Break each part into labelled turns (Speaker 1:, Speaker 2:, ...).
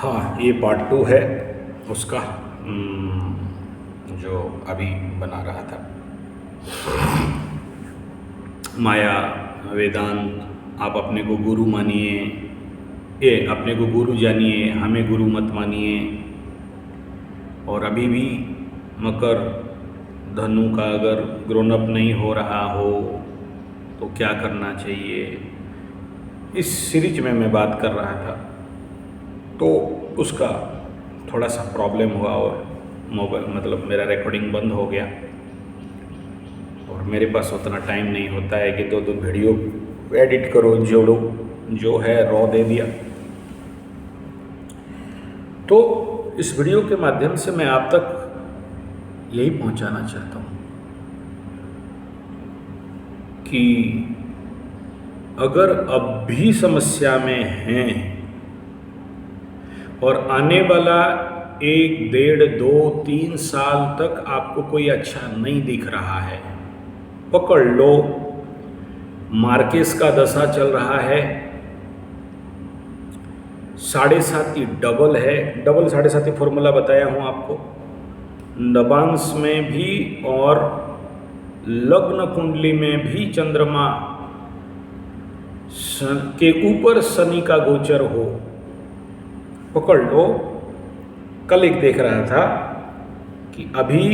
Speaker 1: हाँ, ये पार्ट 2 है उसका, जो अभी बना रहा था। माया, वेदांत, आप अपने को गुरु मानिए, अपने को गुरु जानिए, हमें गुरु मत मानिए। और अभी भी मकर धनु का अगर ग्रोन अप नहीं हो रहा हो तो क्या करना चाहिए, इस सीरीज में मैं बात कर रहा था। तो उसका थोड़ा सा प्रॉब्लम हुआ और मोबाइल मतलब मेरा रिकॉर्डिंग बंद हो गया, और मेरे पास उतना टाइम नहीं होता है कि दो वीडियो एडिट करो, जोड़ो, जो है रॉ दे दिया। तो इस वीडियो के माध्यम से मैं आप तक यही पहुंचाना चाहता हूं कि अगर अब भी समस्या में हैं और आने वाला 1, 1.5, 2, 3 साल तक आपको कोई अच्छा नहीं दिख रहा है, पकड़ लो। मार्केस का दशा चल रहा है, 7.5 डबल है। डबल 7.5 फॉर्मूला बताया हूं आपको, नवांश में भी और लग्न कुंडली में भी चंद्रमा के ऊपर शनि का गोचर हो, पकड़ लो। कल एक देख रहा था कि अभी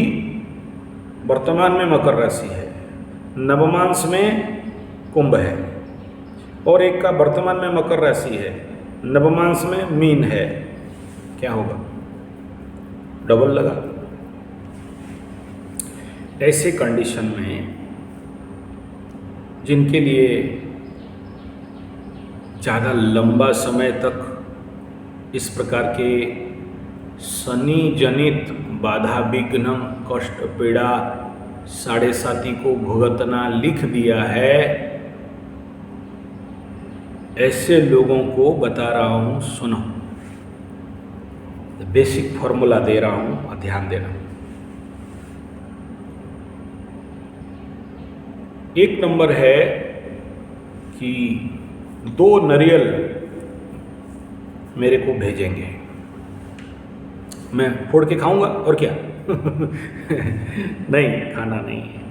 Speaker 1: वर्तमान में मकर राशि है, नवमांश में कुंभ है, और एक का वर्तमान में मकर राशि है, नवमांश में मीन है। क्या होगा? डबल लगा। ऐसे कंडीशन में जिनके लिए ज़्यादा लंबा समय तक इस प्रकार के शनि जनित बाधा, विघ्न, कष्ट, पीड़ा, 7.5 को भुगतना लिख दिया है, ऐसे लोगों को बता रहा हूं, सुनो। बेसिक फॉर्मूला दे रहा हूं, ध्यान देना। 1 नंबर है कि 2 नारियल मेरे को भेजेंगे, मैं फोड़ के खाऊंगा और क्या। नहीं, खाना नहीं है,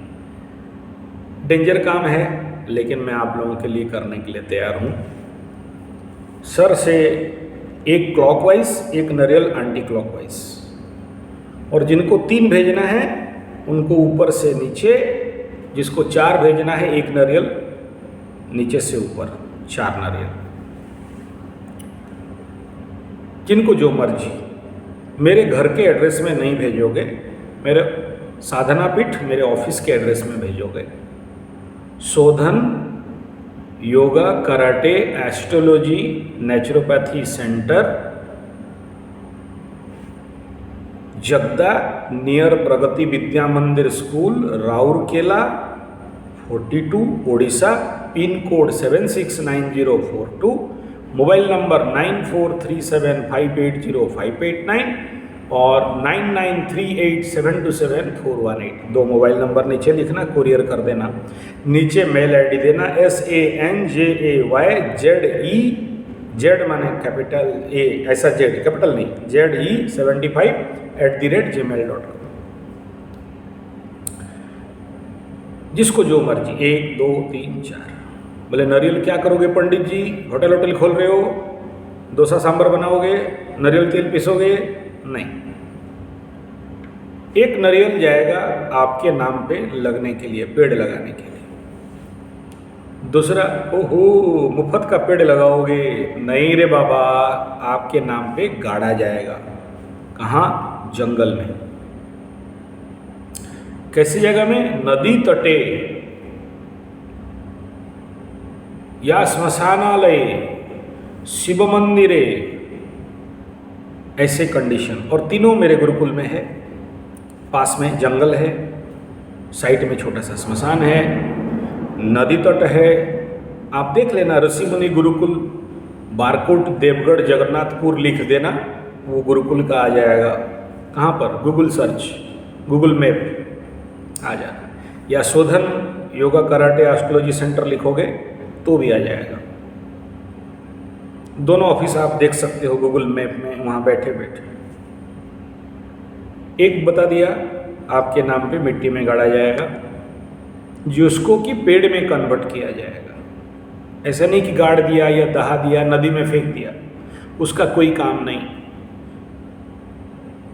Speaker 1: डेंजर काम है, लेकिन मैं आप लोगों के लिए करने के लिए तैयार हूं। सर से 1 क्लॉकवाइज, 1 नारियल एंटी क्लॉकवाइज, और जिनको 3 भेजना है उनको ऊपर से नीचे, जिसको 4 भेजना है 1 नारियल नीचे से ऊपर, 4 नारियल, जिनको जो मर्जी। मेरे घर के एड्रेस में नहीं भेजोगे, मेरे साधना पीठ, मेरे ऑफिस के एड्रेस में भेजोगे। Shodhan yoga, karate, astrology, naturopathy centre, Jagda, near Pragati Vidya Mandir school, Rourkela 42, Orissa, pin code 769042, mobile number 9437580589 और 9938727418। 2 मोबाइल नंबर नीचे लिखना, कुरियर कर देना, नीचे मेल आईडी देना, SANJAYZEZ माने कैपिटल A, ऐसा Z, कैपिटल नहीं, ZE75@gmail.com। जिसको जो मर्जी, 1, 2, 3, 4। बोले नारियल क्या करोगे पंडित जी, होटल खोल रहे हो, डोसा सांभर बनाओगे, नारियल तेल पीसोगे? नहीं, 1 नारियल जाएगा आपके नाम पे लगने के लिए, पेड़ लगाने के लिए। दूसरा, ओहो मुफ्त का पेड़ लगाओगे? नहीं रे बाबा, आपके नाम पे गाड़ा जाएगा। कहाँ? जंगल में। कैसी जगह में? नदी तटे या श्मशानालय, शिव मंदिरे, ऐसे कंडीशन। और तीनों मेरे गुरुकुल में है, पास में जंगल है, साइड में छोटा सा श्मशान है, नदी तट है। आप देख लेना, ऋषि मुनि गुरुकुल, बारकोट, देवगढ़, जगन्नाथपुर लिख देना, वो गुरुकुल का आ जाएगा। कहाँ पर? गूगल सर्च, गूगल मैप आ जाना, या शोधन योगा, कराटे, एस्ट्रोलॉजी सेंटर लिखोगे तो भी आ जाएगा। दोनों ऑफिस आप देख सकते हो गूगल मैप में, वहाँ बैठे बैठे। एक बता दिया आपके नाम पे मिट्टी में गाड़ा जाएगा, जिसको कि पेड़ में कन्वर्ट किया जाएगा। ऐसा नहीं कि गाड़ दिया या दहा दिया, नदी में फेंक दिया, उसका कोई काम नहीं।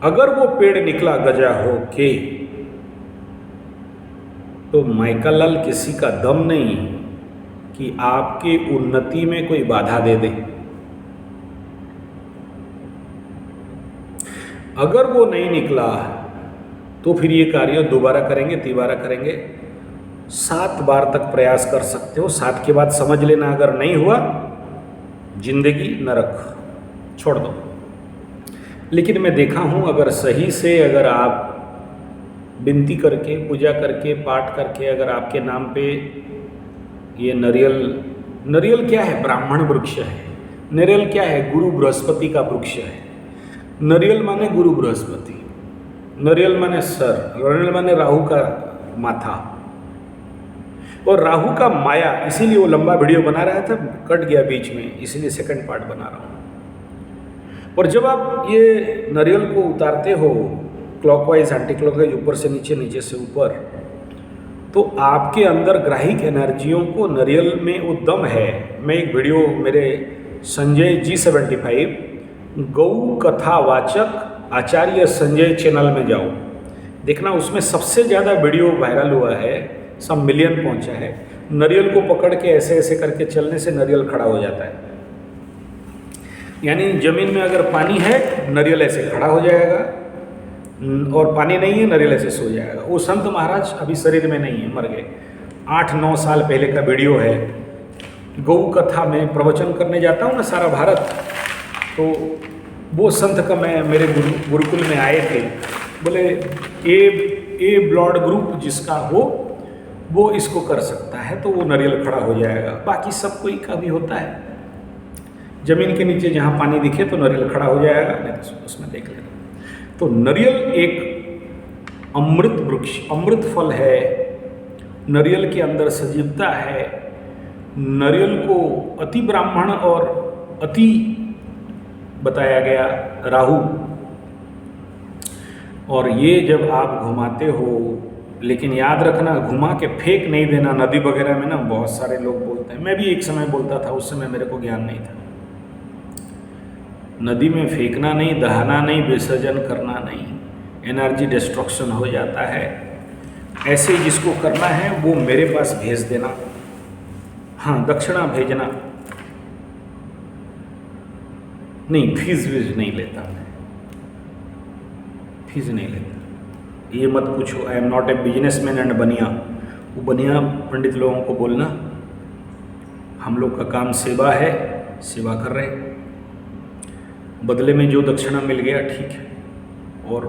Speaker 1: अगर वो पेड़ निकला गजा हो के, तो माइकल लाल किसी का दम नहीं कि आपके उन्नति में कोई बाधा दे दे। अगर वो नहीं निकला तो फिर ये कार्य दोबारा करेंगे, तिबारा करेंगे, 7 बार तक प्रयास कर सकते हो। 7 के बाद समझ लेना, अगर नहीं हुआ जिंदगी नरक, छोड़ दो। लेकिन मैं देखा हूँ, अगर सही से अगर आप विनती करके, पूजा करके, पाठ करके, अगर आपके नाम पे ये नरियल क्या है? ब्राह्मण वृक्ष है। नरियल क्या है? गुरु बृहस्पति का वृक्ष है। नरियल माने गुरु बृहस्पति, नरियल माने सर, नरियल माने राहु का माथा और राहु का माया। इसीलिए वो लंबा वीडियो बना रहा था, कट गया बीच में, इसीलिए सेकंड पार्ट बना रहा हूँ। और जब आप ये नरियल को उतारते हो क्लॉकवाइज, एंटी क्लॉकवाइज, ऊपर से नीचे, नीचे से ऊपर, तो आपके अंदर ग्राहिक एनर्जियों को नरियल में वो दम है। मैं एक वीडियो मेरे संजय G75 गौ कथा वाचक आचार्य संजय चैनल में जाओ, देखना, उसमें सबसे ज़्यादा वीडियो वायरल हुआ है, सब मिलियन पहुंचा है। नरियल को पकड़ के ऐसे ऐसे करके चलने से नरियल खड़ा हो जाता है। यानी जमीन में अगर पानी है, नरियल ऐसे खड़ा हो जाएगा, और पानी नहीं है, नरियल ऐसे सो जाएगा। वो संत महाराज अभी शरीर में नहीं है, मर गए। 8-9 साल पहले का वीडियो है। गौ कथा में प्रवचन करने जाता हूँ ना सारा भारत, तो वो संत का मैं मेरे गुरुकुल में आए थे, बोले ए ब्लड ग्रुप जिसका हो वो इसको कर सकता है, तो वो नरियल खड़ा हो जाएगा। बाकी सब कोई का भी होता है, जमीन के नीचे जहाँ पानी दिखे तो नरियल खड़ा हो जाएगा, नहीं तो उसमें देख लेना। तो नरियल एक अमृत वृक्ष, अमृत फल है। नरियल के अंदर सजीवता है। नरियल को अति ब्राह्मण और अति बताया गया राहु। और ये जब आप घुमाते हो, लेकिन याद रखना, घुमा के फेंक नहीं देना। नदी वगैरह में ना बहुत सारे लोग बोलते हैं, मैं भी एक समय बोलता था, उस समय मेरे को ज्ञान नहीं था। नदी में फेंकना नहीं, दहाना नहीं, विसर्जन करना नहीं, एनर्जी डिस्ट्रक्शन हो जाता है। ऐसे ही जिसको करना है वो मेरे पास भेज देना। हाँ, दक्षिणा भेजना नहीं, फीस वीस नहीं लेता मैं, फीस नहीं लेता। ये मत पूछो, I am not a businessman and बनिया। वो बनिया पंडित लोगों को बोलना, हम लोग का काम सेवा है, सेवा कर रहे हैं, बदले में जो दक्षिणा मिल गया ठीक है। और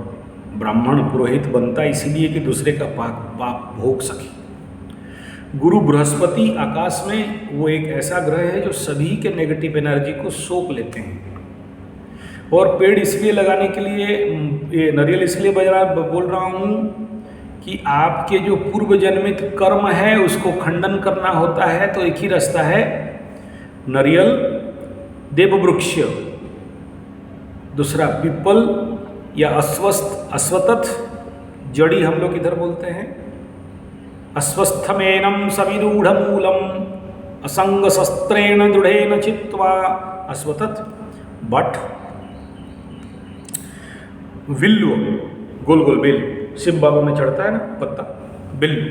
Speaker 1: ब्राह्मण पुरोहित बनता इसीलिए कि दूसरे का पाप भोग सके। गुरु बृहस्पति आकाश में वो एक ऐसा ग्रह है जो सभी के नेगेटिव एनर्जी को सोख लेते हैं। और पेड़ इसलिए लगाने के लिए, ये नरियल इसलिए बोल रहा हूँ कि आपके जो पूर्व जन्मित कर्म है उसको खंडन करना होता है। तो एक ही रास्ता है, नरियल, देववृक्ष, दूसरा पीपल या अश्वत्थ, जड़ी हम लोग इधर बोलते हैं। अश्वस्थमेनम सविरूढ़ मूलम असंग शस्त्रेण दृढ़ेन चित्वा, अश्वत्थ। बट विल्लु, गोल गोल बेल, शिव बाबा में चढ़ता है ना पत्ता, बिल्लु।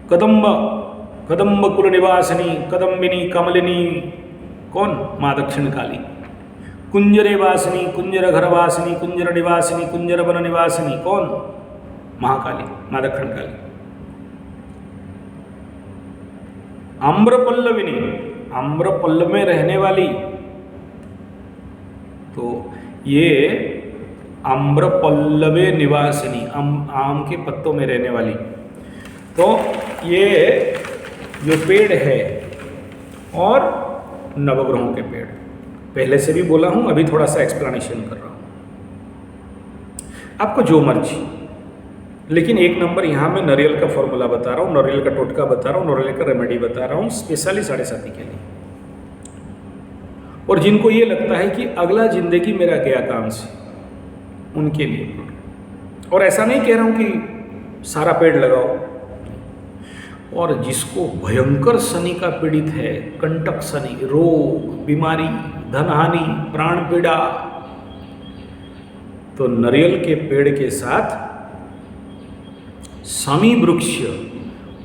Speaker 1: कदम्ब कुल निवासिनी, कदम्बिनी कमलिनी, कौन? माँ दक्षिण काली। कुंजरे वासिनी, कुंजर घर वासिनी, कुंजर निवासिनी, कुंजर वन निवासिनी, कौन? महाकाली, माँ दक्षिण काली। आम्रपल्लविनी, आम्रपल्लव में रहने वाली, तो ये आम्रपल्लवे निवासिनी, आम के पत्तों में रहने वाली। तो ये जो पेड़ है, और नवग्रहों के पेड़, पहले से भी बोला हूँ, अभी थोड़ा सा एक्सप्लेनेशन कर रहा हूँ, आपको जो मर्जी। लेकिन एक नंबर यहाँ मैं नरियल का फॉर्मूला बता रहा हूँ, नरियल का टोटका बता रहा हूँ, नरियल का रेमेडी बता रहा हूँ, स्पेशली 7.5 के लिए। और जिनको ये लगता है कि अगला जिंदगी मेरा गया काम से, उनके लिए। और ऐसा नहीं कह रहा हूं कि सारा पेड़ लगाओ, और जिसको भयंकर शनि का पीड़ित है, कंटक शनि, रोग, बीमारी, धनहानि, प्राण पीड़ा, तो नारियल के पेड़ के साथ शमी वृक्ष,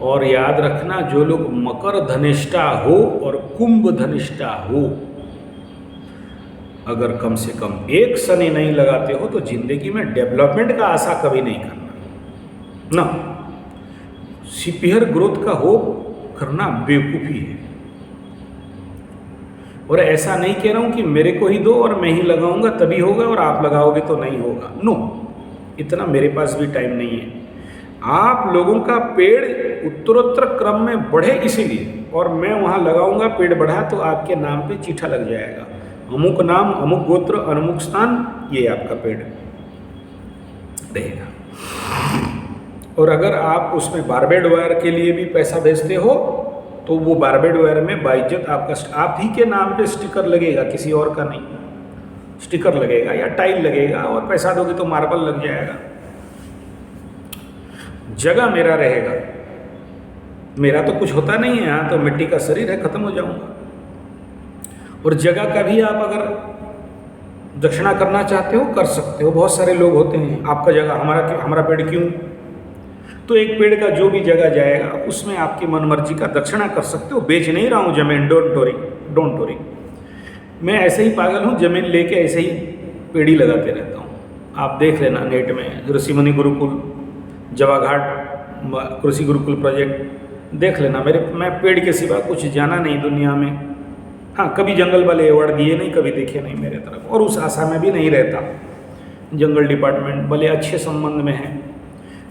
Speaker 1: और याद रखना जो लोग मकर धनिष्ठा हो और कुंभ धनिष्ठा हो, अगर कम से कम एक शनि नहीं लगाते हो तो जिंदगी में डेवलपमेंट का आशा कभी नहीं करना ना। सुपीरियर ग्रोथ का होप करना बेवकूफ़ी है। और ऐसा नहीं कह रहा हूं कि मेरे को ही दो और मैं ही लगाऊंगा तभी होगा और आप लगाओगे तो नहीं होगा, नो, इतना मेरे पास भी टाइम नहीं है। आप लोगों का पेड़ उत्तरोत्तर क्रम में बढ़े इसीलिए, और मैं वहां लगाऊंगा, पेड़ बढ़ा तो आपके नाम पे चिट्ठा लग जाएगा, अमुक नाम, अमुक गोत्र, अमुक स्थान, ये आपका पेड़ रहेगा। और अगर आप उसमें बारबेड वायर के लिए भी पैसा भेजते हो तो वो बारबेड वायर में बाइज्जत आपका, आप ही के नाम पे स्टिकर लगेगा, किसी और का नहीं, स्टिकर लगेगा या टाइल लगेगा, और पैसा दोगे तो मार्बल लग जाएगा। जगह मेरा रहेगा, मेरा तो कुछ होता नहीं है, यहाँ तो मिट्टी का शरीर है, खत्म हो जाऊंगा। और जगह का भी आप अगर दक्षिणा करना चाहते हो कर सकते हो, बहुत सारे लोग होते हैं, आपका जगह हमारा पेड़ क्यों, तो एक पेड़ का जो भी जगह जाएगा उसमें आपकी मनमर्जी का दक्षिणा कर सकते हो। बेच नहीं रहा हूँ जमीन, डोंट वरी। मैं ऐसे ही पागल हूँ, जमीन लेके ऐसे ही पेड़ी लगाते रहता हूँ। आप देख लेना नेट में, ऋषिमुनि गुरुकुल, जवाघाट कृषि गुरुकुल प्रोजेक्ट देख लेना। मैं पेड़ के सिवा कुछ जाना नहीं दुनिया में। हाँ, कभी जंगल वाले अवार्ड दिए नहीं, कभी देखे नहीं मेरे तरफ, और उस आशा में भी नहीं रहता। जंगल डिपार्टमेंट भले अच्छे संबंध में है,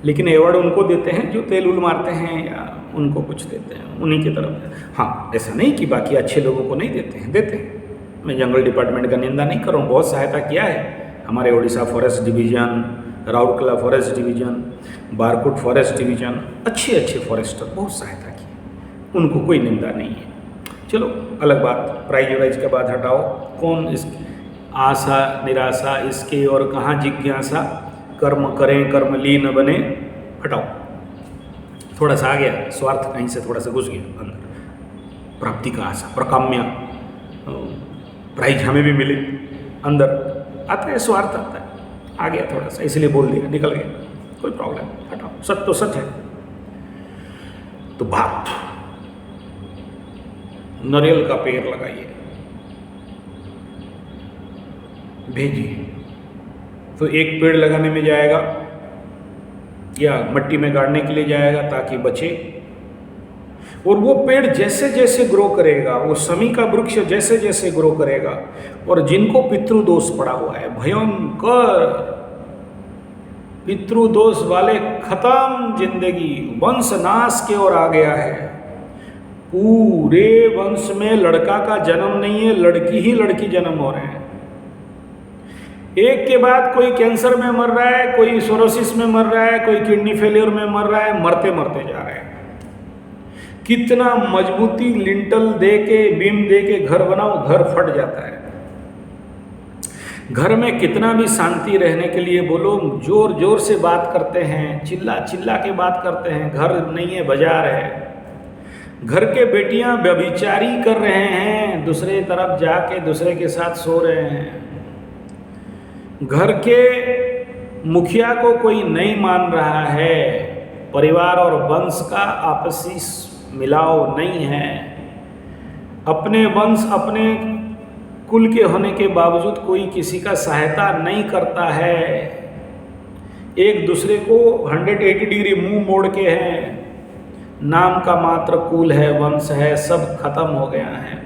Speaker 1: लेकिन अवार्ड उनको देते हैं जो तेल उल मारते हैं या उनको कुछ देते हैं, उन्हीं की तरफ। हाँ, ऐसा नहीं कि बाकी अच्छे लोगों को नहीं देते हैं, देते हैं। मैं जंगल डिपार्टमेंट का निंदा नहीं कर रहा हूँ, बहुत सहायता किया है हमारे Orissa forest division, Rourkela forest division, Barkot forest division, अच्छे फॉरेस्टर बहुत सहायता की, उनको कोई निंदा नहीं है। चलो अलग बात, प्राइज वाइज का बात हटाओ, कौन इस आशा निराशा इसके और कहाँ जिज्ञासा, कर्म करें कर्म लीन बने, हटाओ। थोड़ा सा आ गया स्वार्थ, कहीं से थोड़ा सा घुस गया अंदर, प्राप्ति का आशा, प्रकाम्य, प्राइज हमें भी मिले, अंदर आता है स्वार्थ, आता है, आ गया थोड़ा सा, इसलिए बोल दिया, निकल गया, कोई प्रॉब्लम, हटाओ। सच तो सच है। तो बात, नारियल का पेड़ लगाइए, भेजिए, तो एक पेड़ लगाने में जाएगा या मट्टी में गाड़ने के लिए जाएगा ताकि बचे। और वो पेड़ जैसे जैसे ग्रो करेगा, वो शमी का वृक्ष जैसे जैसे ग्रो करेगा, और जिनको पितृदोष पड़ा हुआ है, भयंकर पितृदोष वाले, खत्म जिंदगी, वंश नाश की ओर आ गया है। पूरे वंश में लड़का का जन्म नहीं है, लड़की ही लड़की जन्म हो रहे हैं। एक के बाद कोई कैंसर में मर रहा है, कोई सोरोसिस में मर रहा है, कोई किडनी फेलियर में मर रहा है, मरते मरते जा रहे हैं। कितना मजबूती लिंटल दे के, बीम दे के घर बनाओ, घर फट जाता है। घर में कितना भी शांति रहने के लिए बोलो, जोर जोर से बात करते हैं, चिल्ला चिल्ला के बात करते हैं, घर नहीं है बाजार है। घर के बेटियां व्यभिचारी कर रहे हैं, दूसरे तरफ जाके दूसरे के साथ सो रहे हैं। घर के मुखिया को कोई नहीं मान रहा है, परिवार और वंश का आपसी मिलाव नहीं है। अपने वंश, अपने कुल के होने के बावजूद कोई किसी का सहायता नहीं करता है। एक दूसरे को 180 डिग्री मुंह मोड़ के हैं, नाम का मात्र कुल है, वंश है, सब खत्म हो गया है।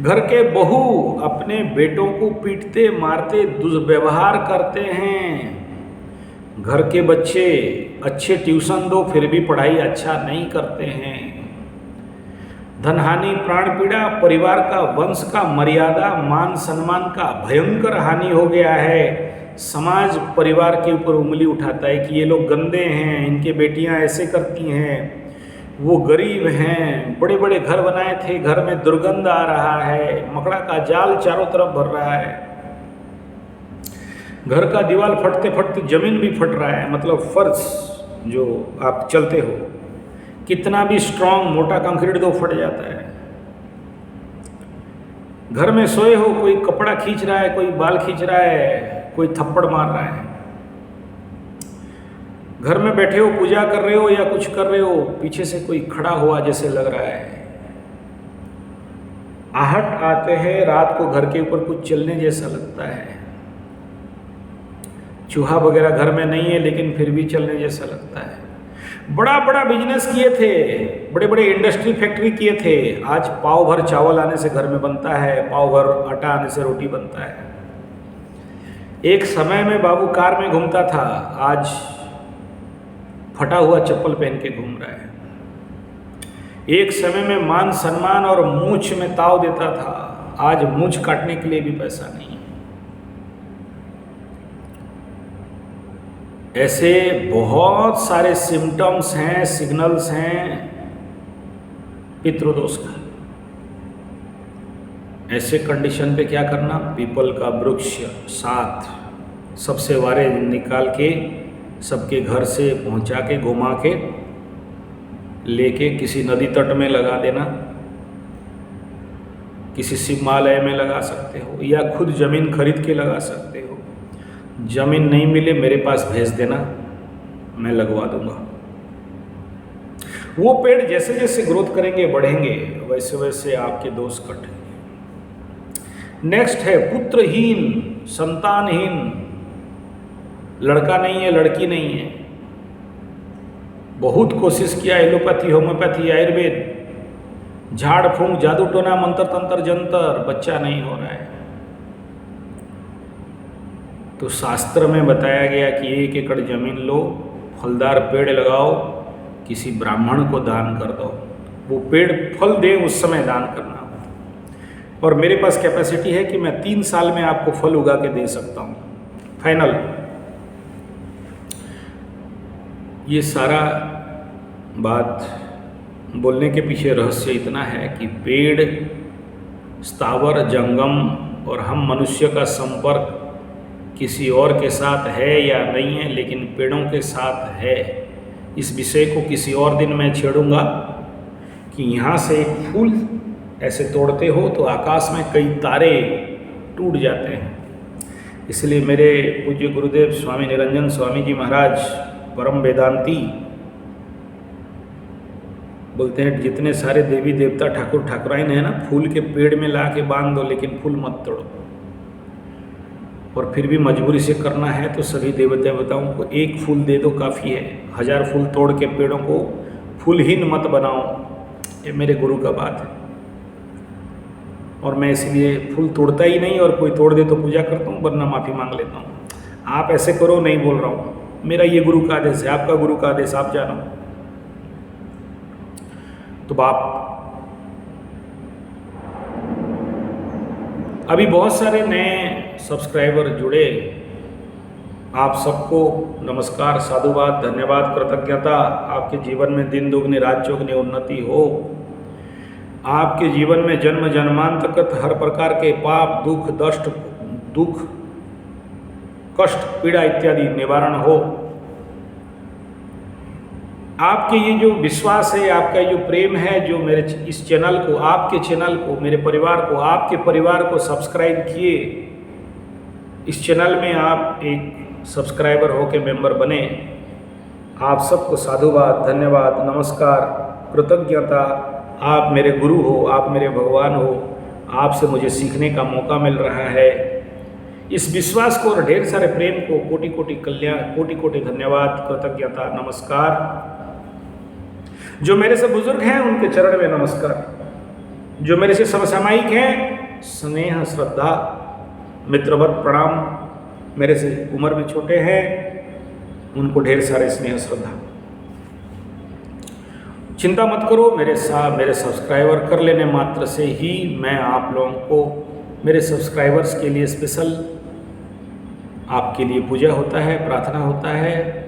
Speaker 1: घर के बहू अपने बेटों को पीटते मारते दुर्व्यवहार करते हैं। घर के बच्चे अच्छे ट्यूशन दो फिर भी पढ़ाई अच्छा नहीं करते हैं। धनहानि, प्राण पीड़ा, परिवार का, वंश का, मर्यादा, मान सम्मान का भयंकर हानि हो गया है। समाज परिवार के ऊपर उंगली उठाता है कि ये लोग गंदे हैं, इनके बेटियां ऐसे करती हैं, वो गरीब हैं, बड़े बड़े घर बनाए थे, घर में दुर्गंध आ रहा है, मकड़ा का जाल चारों तरफ भर रहा है, घर का दीवार फटते फटते जमीन भी फट रहा है, मतलब फर्श जो आप चलते हो कितना भी स्ट्रांग मोटा कंक्रीट दो फट जाता है। घर में सोए हो, कोई कपड़ा खींच रहा है, कोई बाल खींच रहा है, कोई थप्पड़ मार रहा है। घर में बैठे हो, पूजा कर रहे हो या कुछ कर रहे हो, पीछे से कोई खड़ा हुआ जैसे लग रहा है। आहट आते हैं, रात को घर के ऊपर कुछ चलने जैसा लगता है। चूहा वगैरह घर में नहीं है लेकिन फिर भी चलने जैसा लगता है। बड़ा बड़ा बिजनेस किए थे, बड़े बड़े इंडस्ट्री फैक्ट्री किए थे, आज पाव भर चावल आने से घर में बनता है, पाव भर आटा आने से रोटी बनता है। एक समय में बाबू कार में घूमता था, आज फटा हुआ चप्पल पहन के घूम रहा है। एक समय में मान सम्मान और मूछ में ताव देता था, आज मूछ काटने के लिए भी पैसा नहीं। ऐसे बहुत सारे सिम्टम्स हैं, सिग्नल्स हैं पितृदोष का। ऐसे कंडीशन पे क्या करना, पीपल का वृक्ष साथ सबसे वारे निकाल के सबके घर से पहुंचा के घुमा के लेके किसी नदी तट में लगा देना, किसी शिवालय में लगा सकते हो या खुद ज़मीन खरीद के लगा सकते हो। ज़मीन नहीं मिले मेरे पास भेज देना, मैं लगवा दूंगा। वो पेड़ जैसे जैसे ग्रोथ करेंगे, बढ़ेंगे, वैसे वैसे आपके दोष कटेंगे। नेक्स्ट है पुत्रहीन, संतानहीन, लड़का नहीं है, लड़की नहीं है। बहुत कोशिश किया, एलोपैथी, होम्योपैथी, आयुर्वेद, झाड़ फूंक, जादू टोना, मंत्र तंत्र जंतर, बच्चा नहीं हो रहा है। तो शास्त्र में बताया गया कि 1 एकड़ जमीन लो, फलदार पेड़ लगाओ, किसी ब्राह्मण को दान कर दो, वो पेड़ फल दे उस समय दान करना। और मेरे पास कैपेसिटी है कि मैं 3 साल में आपको फल उगा के दे सकता हूँ, फाइनल। ये सारा बात बोलने के पीछे रहस्य इतना है कि पेड़, स्थावर, जंगम और हम मनुष्य का संपर्क किसी और के साथ है या नहीं है, लेकिन पेड़ों के साथ है। इस विषय को किसी और दिन मैं छेड़ूंगा कि यहाँ से एक फूल ऐसे तोड़ते हो तो आकाश में कई तारे टूट जाते हैं। इसलिए मेरे पूज्य गुरुदेव स्वामी निरंजन स्वामी जी महाराज परम वेदांती बोलते हैं, जितने सारे देवी देवता ठाकुर ठाकुराइन है ना, फूल के पेड़ में ला के बांध दो लेकिन फूल मत तोड़ो। और फिर भी मजबूरी से करना है तो सभी देवता देवताओं को एक फूल दे दो, काफ़ी है। 1000 फूल तोड़ के पेड़ों को फूलहीन मत बनाओ, ये मेरे गुरु का बात है। और मैं इसलिए फूल तोड़ता ही नहीं, और कोई तोड़ दे तो पूजा करता हूँ, वरना माफ़ी मांग लेता हूँ। आप ऐसे करो, नहीं बोल रहा हूँ, मेरा ये गुरु का आदेश है, आपका गुरु का आदेश आप जानो। तो बाप अभी बहुत सारे नए सब्सक्राइबर जुड़े, आप सबको नमस्कार, साधुवाद, धन्यवाद, कृतज्ञता। आपके जीवन में दिन दुगनी रात चौगुनी उन्नति हो। आपके जीवन में जन्म जन्मांतरगत हर प्रकार के पाप, दुख, कष्ट, पीड़ा इत्यादि निवारण हो। आपके ये जो विश्वास है, आपका जो प्रेम है, जो मेरे इस चैनल को, आपके चैनल को, मेरे परिवार को, आपके परिवार को सब्सक्राइब किए, इस चैनल में आप एक सब्सक्राइबर हो के मेंबर बने। आप सबको साधुवाद, धन्यवाद, नमस्कार, कृतज्ञता। आप मेरे गुरु हो, आप मेरे भगवान हो, आपसे मुझे सीखने का मौका मिल रहा है। इस विश्वास को और ढेर सारे प्रेम को कोटि कोटि कल्याण, कोटि कोटि धन्यवाद, कृतज्ञता, नमस्कार। जो मेरे से बुजुर्ग हैं उनके चरण में नमस्कार, जो मेरे से समसामयिक हैं स्नेह, श्रद्धा, मित्रवत प्रणाम। मेरे से उम्र में छोटे हैं उनको ढेर सारे स्नेह, श्रद्धा। चिंता मत करो, मेरे सब्सक्राइबर कर लेने मात्र से ही मैं आप लोगों को, मेरे सब्सक्राइबर्स के लिए स्पेशल आपके लिए पूजा होता है, प्रार्थना होता है,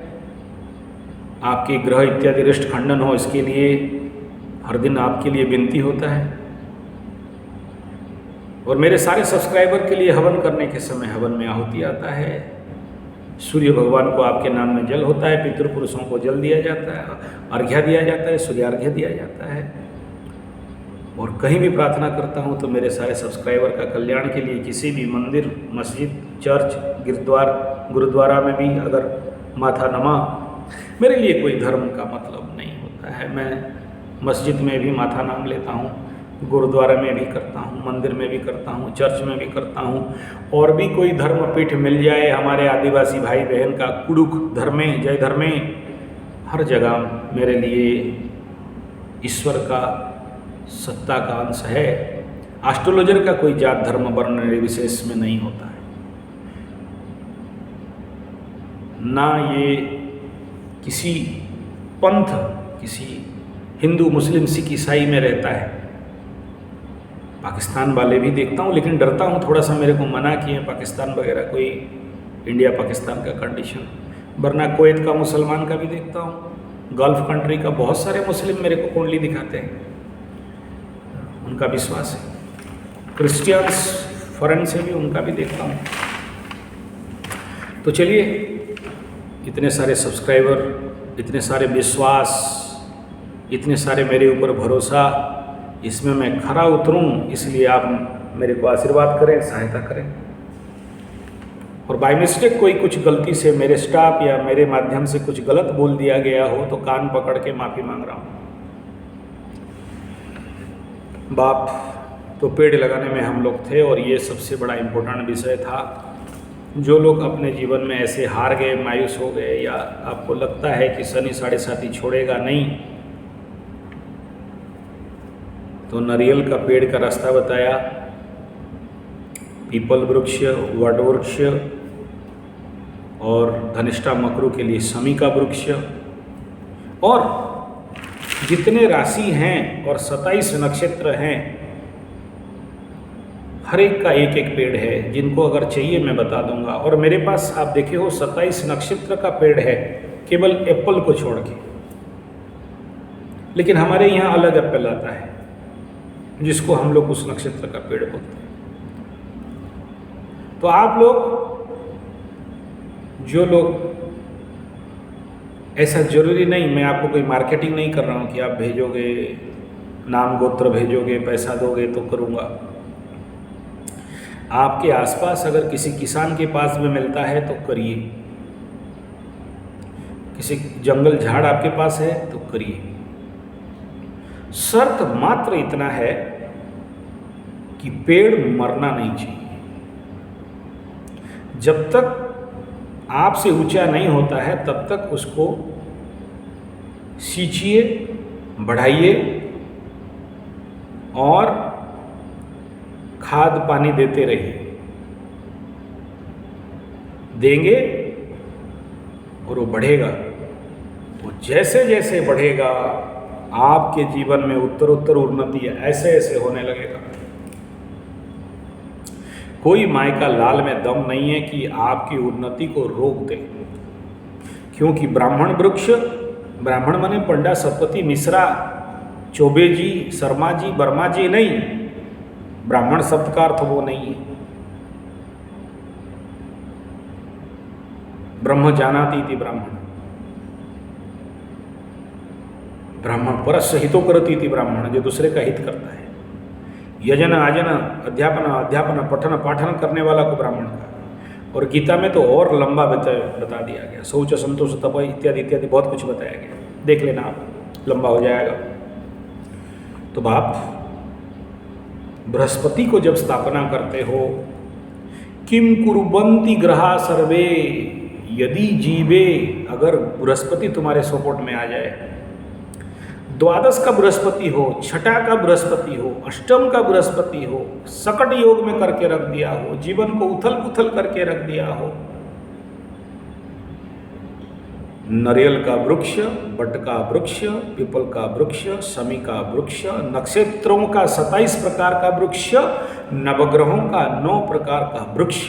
Speaker 1: आपके ग्रह इत्यादि रिष्ट खंडन हो, इसके लिए हर दिन आपके लिए विनती होता है, और मेरे सारे सब्सक्राइबर के लिए हवन करने के समय हवन में आहुति आता है। सूर्य भगवान को आपके नाम में जल होता है, पितृपुरुषों को जल दिया जाता है, अर्घ्य दिया जाता है, सूर्यार्घ्य दिया जाता है। और कहीं भी प्रार्थना करता हूँ तो मेरे सारे सब्सक्राइबर का कल्याण के लिए किसी भी मंदिर, मस्जिद, चर्च, गुरुद्वारा में भी अगर माथा नमा, मेरे लिए कोई धर्म का मतलब नहीं होता है। मैं मस्जिद में भी माथा नाम लेता हूँ, गुरुद्वारा में भी करता हूँ, मंदिर में भी करता हूँ, चर्च में भी करता हूँ। और भी कोई धर्म पीठ मिल जाए हमारे आदिवासी भाई बहन का, कुडुख धर्मे, जय धर्मे, हर जगह मेरे लिए ईश्वर का, सत्ता का अंश है। एस्ट्रोलॉजर का कोई जात धर्म वर्ण निर्विशेष में नहीं होता है, ना ये किसी पंथ, किसी हिंदू, मुस्लिम, सिख, ईसाई में रहता है। पाकिस्तान वाले भी देखता हूँ, लेकिन डरता हूँ थोड़ा सा, मेरे को मना किए पाकिस्तान वगैरह, कोई इंडिया पाकिस्तान का कंडीशन, वरना कुवैत का मुसलमान का भी देखता हूँ, गल्फ कंट्री का बहुत सारे मुस्लिम मेरे को कुंडली दिखाते हैं, उनका विश्वास है। क्रिश्चियंस फॉरेन से भी, उनका भी देखता हूँ। तो चलिए, इतने सारे सब्सक्राइबर, इतने सारे विश्वास, इतने सारे मेरे ऊपर भरोसा, इसमें मैं खरा उतरूं, इसलिए आप मेरे को आशीर्वाद करें, सहायता करें। और बाय मिस्टेक कोई कुछ गलती से मेरे स्टाफ या मेरे माध्यम से कुछ गलत बोल दिया गया हो तो कान पकड़ के माफ़ी मांग रहा हूँ। बाप तो पेड़ लगाने में हम लोग थे, और ये सबसे बड़ा इम्पोर्टेंट विषय था। जो लोग अपने जीवन में ऐसे हार गए, मायूस हो गए, या आपको लगता है कि शनि 7.5 छोड़ेगा नहीं, तो नारियल का पेड़ का रास्ता बताया, पीपल वृक्ष, वट वृक्ष, और धनिष्ठा मकरू के लिए शमी का वृक्ष, और जितने राशि हैं और 27 नक्षत्र हैं, हर एक का एक एक पेड़ है, जिनको अगर चाहिए मैं बता दूंगा। और मेरे पास आप देखे हो 27 नक्षत्र का पेड़ है, केवल एप्पल को छोड़ के। लेकिन हमारे यहाँ अलग एप्पल आता है, जिसको हम लोग उस नक्षत्र का पेड़ बोलते हैं। तो आप लोग, जो लोग, ऐसा जरूरी नहीं, मैं आपको कोई मार्केटिंग नहीं कर रहा हूँ कि आप भेजोगे, नाम गोत्र भेजोगे, पैसा दोगे तो करूँगा। आपके आसपास अगर किसी किसान के पास में मिलता है तो करिए, किसी जंगल झाड़ आपके पास है तो करिए। शर्त मात्र इतना है कि पेड़ मरना नहीं चाहिए। जब तक आपसे ऊंचा नहीं होता है तब तक उसको सींचिए, बढ़ाइए, और खाद पानी देते रहिए। देंगे और वो बढ़ेगा। वो जैसे जैसे बढ़ेगा, आपके जीवन में उत्तरोत्तर उन्नति ऐसे ऐसे होने लगेगा। कोई माय का लाल में दम नहीं है कि आपकी उन्नति को रोक दे, क्योंकि ब्राह्मण वृक्ष, ब्राह्मण माने पंडा, सतपति, मिश्रा, चौबे जी, शर्मा जी, वर्मा जी नहीं, ब्राह्मण शब्द का अर्थ वो नहीं है। ब्रह्म जानाति इति ब्राह्मण, ब्राह्मण परस्य हितो करति इति ब्राह्मण, जो दूसरे का हित करता है। यजन, आजन, अध्यापन, पठन, पाठन करने वाला को ब्राह्मण का। और गीता में तो और लंबा बता दिया गया, शौच, संतोष, तप इत्यादि इत्यादि बहुत कुछ बताया गया, देख लेना आप, लंबा हो जाएगा। तो बाप बृहस्पति को जब स्थापना करते हो, किम कुर्वन्ति ग्रहा सर्वे, यदि जीवे, अगर बृहस्पति तुम्हारे सपोर्ट में आ जाए, द्वादश का बृहस्पति हो, छठा का बृहस्पति हो, अष्टम का बृहस्पति हो, सकट योग में करके रख दिया हो, जीवन को उथल पुथल करके रख दिया हो, नारियल का वृक्ष, बट का वृक्ष, पीपल का वृक्ष, शमी का वृक्ष, नक्षत्रों का 27 प्रकार का वृक्ष, नवग्रहों का 9 प्रकार का वृक्ष,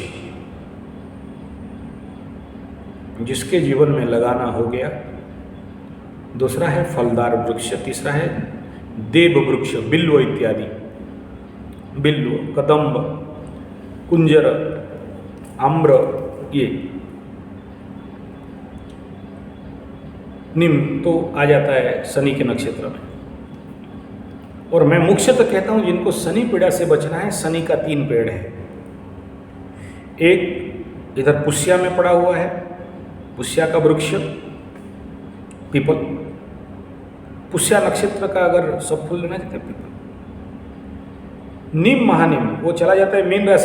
Speaker 1: जिसके जीवन में लगाना हो गया। दूसरा है फलदार वृक्ष, तीसरा है देव वृक्ष, बिल्व इत्यादि, बिल्व, कदम्ब, कुंजर, आम्र, ये नीम तो आ जाता है शनि के नक्षत्र में। और मैं मुख्यतः कहता हूँ जिनको शनि पीड़ा से बचना है, शनि का 3 पेड़ है। एक इधर पुष्या में पड़ा हुआ है, पुष्या का वृक्ष पीपल, पुष्या नक्षत्र का अगर सब फूल लेना चाहते पीपल। नीम महानीम वो चला जाता है मीन राशि